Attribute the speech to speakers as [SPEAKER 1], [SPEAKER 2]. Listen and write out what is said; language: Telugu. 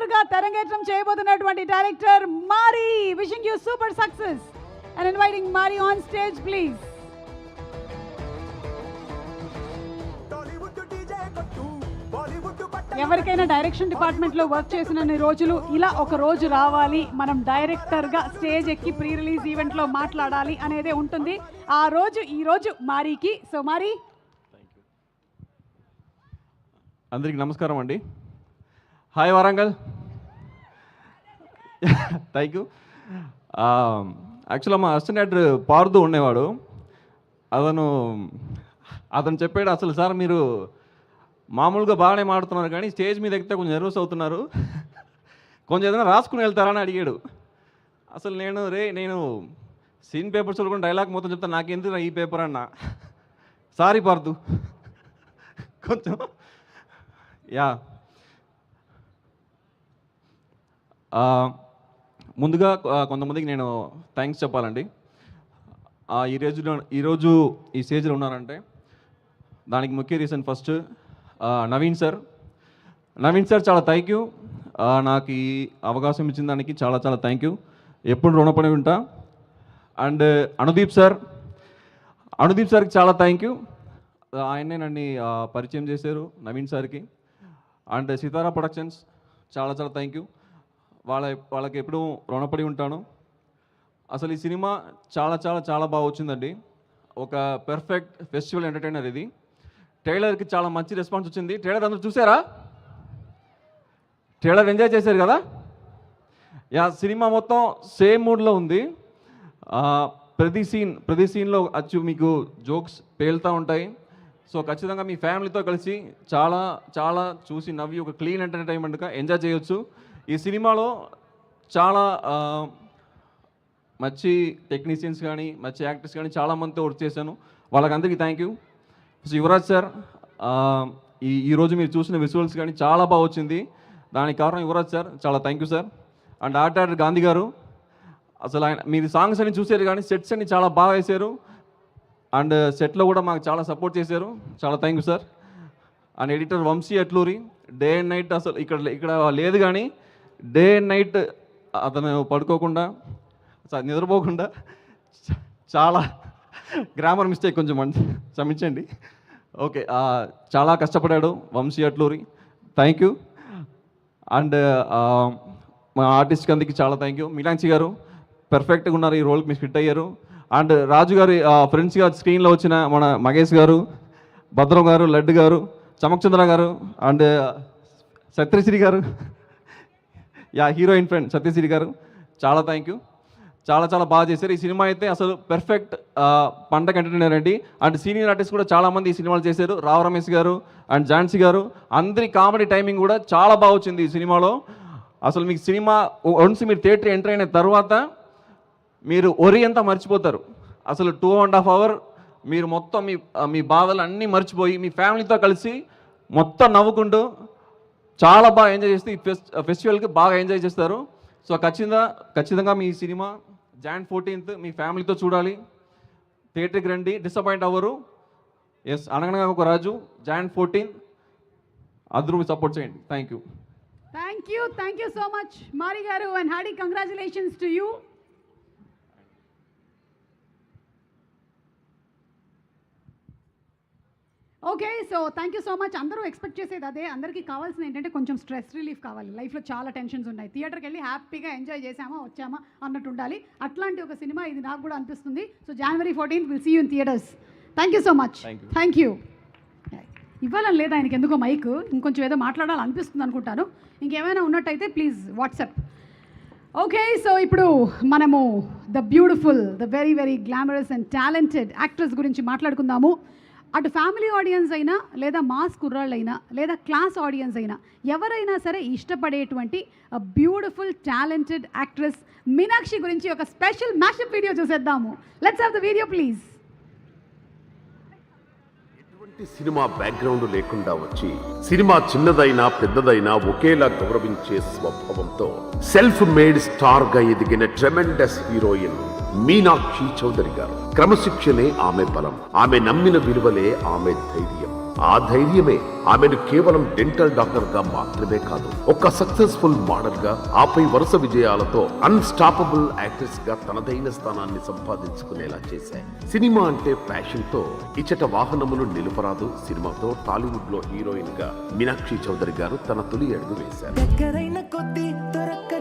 [SPEAKER 1] డైరెక్టర్ గా తెరంగేట్రం చేయబోతున్నటువంటి డైరెక్టర్ మారి. Wishing you super success and inviting మారి ఆన్ స్టేజ్ ప్లీజ్. ఎవరికైనా డైరెక్షన్ డిపార్ట్మెంట్ లో వర్క్ చేసిన రోజులు ఇలా ఒక రోజు రావాలి, మనం డైరెక్టర్ గా స్టేజ్ ఎక్కి ప్రీ రిలీజ్ ఈవెంట్ లో మాట్లాడాలి అనేదే ఉంటుంది. ఆ రోజు ఈ రోజు మారికి. సో మారి,
[SPEAKER 2] అందరికి నమస్కారం అండి. హాయ్ వరంగల్. Thank you. యాక్చువల్గా మా అసిస్టెంట్ పారుతూ ఉండేవాడు. అతను చెప్పాడు, అసలు సార్ మీరు మామూలుగా బాగానే మాడుతున్నారు కానీ స్టేజ్ మీద ఎక్కితే కొంచెం నర్వస్ అవుతున్నారు, కొంచెం ఏదైనా రాసుకుని వెళ్తారని అడిగాడు. అసలు నేను సీన్ పేపర్స్ కూడా డైలాగ్ మొత్తం చెప్తాను, నాకెందుకు ఈ పేపర్ అన్నా. సారీ పార్దు, కొంచెం యా. ముందుగా కొంతమందికి నేను థ్యాంక్స్ చెప్పాలండి. ఈరోజు ఈ స్టేజ్లో ఉన్నారంటే దానికి ముఖ్య రీజన్ ఫస్ట్ నవీన్ సార్ చాలా థ్యాంక్ యూ. నాకు ఈ అవకాశం ఇచ్చిన దానికి చాలా చాలా థ్యాంక్ యూ, ఎప్పుడు రుణపడి ఉంటా. అండ్ అనుదీప్ సార్కి చాలా థ్యాంక్ యూ. ఆయనే నన్ను పరిచయం చేశారు నవీన్ సార్కి. అండ్ సితారా ప్రొడక్షన్స్ చాలా చాలా థ్యాంక్ యూ, వాళ్ళకి ఎప్పుడూ రుణపడి ఉంటాను. అసలు ఈ సినిమా చాలా చాలా చాలా బాగా వచ్చిందండి. ఒక పెర్ఫెక్ట్ ఫెస్టివల్ ఎంటర్టైనర్ ఇది. ట్రైలర్కి చాలా మంచి రెస్పాన్స్ వచ్చింది. ట్రైలర్ అందరూ చూసారా? ట్రైలర్ ఎంజాయ్ చేశారు కదా? యా, సినిమా మొత్తం సేమ్ మూడ్లో ఉంది. ప్రతి సీన్లో మీకు జోక్స్ పేలుతూ ఉంటాయి. సో ఖచ్చితంగా మీ ఫ్యామిలీతో కలిసి చాలా చాలా చూసి నవ్వి ఒక క్లీన్ ఎంటర్టైన్మెంట్గా ఎంజాయ్ చేయొచ్చు. ఈ సినిమాలో చాలా మంచి టెక్నీషియన్స్ కానీ మంచి యాక్టర్స్ కానీ చాలామందితో వర్క్ చేశాను, వాళ్ళకందరికీ thank you. So Yuvraj sir, ఈరోజు మీరు చూసిన విజువల్స్ కానీ చాలా బాగా వచ్చింది, దానికి కారణం యువరాజ్ సార్, చాలా thank you sir. And art director Gandhi గారు, అసలు మీరు సాంగ్స్ అన్ని చూసారు కానీ సెట్స్ అన్ని చాలా బాగా వేశారు. అండ్ సెట్లో కూడా మాకు చాలా సపోర్ట్ చేశారు, చాలా thank you sir. And editor Vamsi Atluri, day and night అసలు ఇక్కడ లేదు కానీ డే అండ్ నైట్ అతను పడుకోకుండా నిద్రపోకుండా చాలా గ్రామర్ మిస్టేక్ కొంచెం క్షమించండి. ఓకే, చాలా కష్టపడాడు Vamshi Atluri, thank you. And మా ఆర్టిస్ట్కి అందరికీ చాలా థ్యాంక్ యూ. మీనాక్షి గారు పర్ఫెక్ట్గా ఉన్నారు, ఈ రోల్కి మీరు ఫిట్ అయ్యారు. అండ్ రాజు గారి ఫ్రెండ్స్గా స్క్రీన్లో వచ్చిన మన మహేష్ గారు, భద్రం గారు, లడ్డు గారు, చమక్ చంద్ర గారు, అండ్ సత్యశ్రీ గారు, యా హీరోయిన్ ఫ్రెండ్ సత్యశ్రీ గారు, చాలా థ్యాంక్ యూ. చాలా చాలా బాగా చేశారు. ఈ సినిమా అయితే అసలు పెర్ఫెక్ట్ పండగ ఎంటర్టైనర్ అండి. అండ్ సీనియర్ ఆర్టిస్ట్ కూడా చాలామంది ఈ సినిమాలు చేశారు, రావు రమేష్ గారు అండ్ ఝాన్సీ గారు, అందరి కామెడీ టైమింగ్ కూడా చాలా బాగా వచ్చింది ఈ సినిమాలో. అసలు మీకు సినిమా వన్స్ మీరు థియేటర్ ఎంటర్ అయిన తర్వాత మీరు ఒరి అంతా మర్చిపోతారు. అసలు 2.5 hours మీరు మొత్తం మీ బాధలు అన్నీ మర్చిపోయి మీ ఫ్యామిలీతో కలిసి మొత్తం నవ్వుకుంటూ చాలా బాగా ఎంజాయ్ చేస్తే ఈ ఫెస్టివల్కి బాగా ఎంజాయ్ చేస్తారు. సో ఖచ్చితంగా మీ సినిమా Jan 14th మీ ఫ్యామిలీతో చూడాలి, థియేటర్కి రండి, డిసప్పాయింట్ అవ్వరు. ఎస్, అనగనగా ఒక రాజు Jan 14th అందరూ సపోర్ట్ చేయండి. Thank you.
[SPEAKER 1] Thank you so much మారి గారు and hearty congratulations to you. Okay, so thank you so much. అందరూ ఎక్స్పెక్ట్ చేసేది అదే, అందరికీ కావాల్సింది ఏంటంటే కొంచెం స్ట్రెస్ రిలీఫ్ కావాలి. లైఫ్లో చాలా టెన్షన్స్ ఉన్నాయి, థియేటర్కి వెళ్ళి హ్యాపీగా ఎంజాయ్ చేసామా వచ్చామా అన్నట్టు ఉండాలి. అట్లాంటి ఒక సినిమా ఇది నాకు కూడా అనిపిస్తుంది. So January 14th will see you in theatres. Thank you so much. Thank you. ఇవ్వాలని లేదా ఆయనకి ఎందుకో మైక్, ఇంకొంచెం ఏదో మాట్లాడాలనిపిస్తుంది అనుకుంటాను. ఇంకేమైనా ఉన్నట్టయితే ప్లీజ్ వాట్సాప్. ఓకే, సో ఇప్పుడు మనము the beautiful, the very very glamorous and talented actress గురించి మాట్లాడుకుందాము. అటు ఫ్యామిలీ ఆడియన్స్ అయినా లేదా మాస్ కుర్రాళ్ళు అయినా లేదా క్లాస్ ఆడియన్స్ అయినా ఎవరైనా సరే ఇష్టపడేటువంటి బ్యూటిఫుల్ టాలెంటెడ్ యాక్ట్రెస్ మీనాక్షి గురించి ఒక స్పెషల్ మ్యాషప్ వీడియో చూసేద్దాము. Let's have the video please.
[SPEAKER 3] ఎటువంటి సినిమా బ్యాక్గ్రౌండ్ లేకుండా వచ్చి సినిమా చిన్నదైనా పెద్దదైనా ఒకేలా గౌరవించే స్వభావంతో సెల్ఫ్ మేడ్ స్టార్ గా ఎదిగిన ట్రెమెండస్ హీరోయిన్ మీనాక్షి చౌదరి గారు. క్రమశిక్షణే ఆమె బలం, ఆమె నమ్మిన విలువలే ఆమె ధైర్యం. ఆ ధైర్యమే ఆమెను కేవలం డెంటల్ డాక్టర్ గా మాత్రమే కాదు, ఒక సక్సెస్ఫుల్ మోడల్ గా, ఆపై వరుస విజయాలతో అన్స్టాపబుల్ యాక్ట్రెస్ గా తనదైన స్థానాన్ని సంపాదించుకునేలా చేశాయి. సినిమా అంటే ప్యాషన్ తో ఇచ్చట వాహనములు నిలుపరాదు సినిమాతో టాలీవుడ్ లో హీరోయిన్ గా మీనాక్షి చౌదరి గారు తన తొలి అడుగు వేశారు.
[SPEAKER 4] దగ్గరైన కొద్ది దొరక్క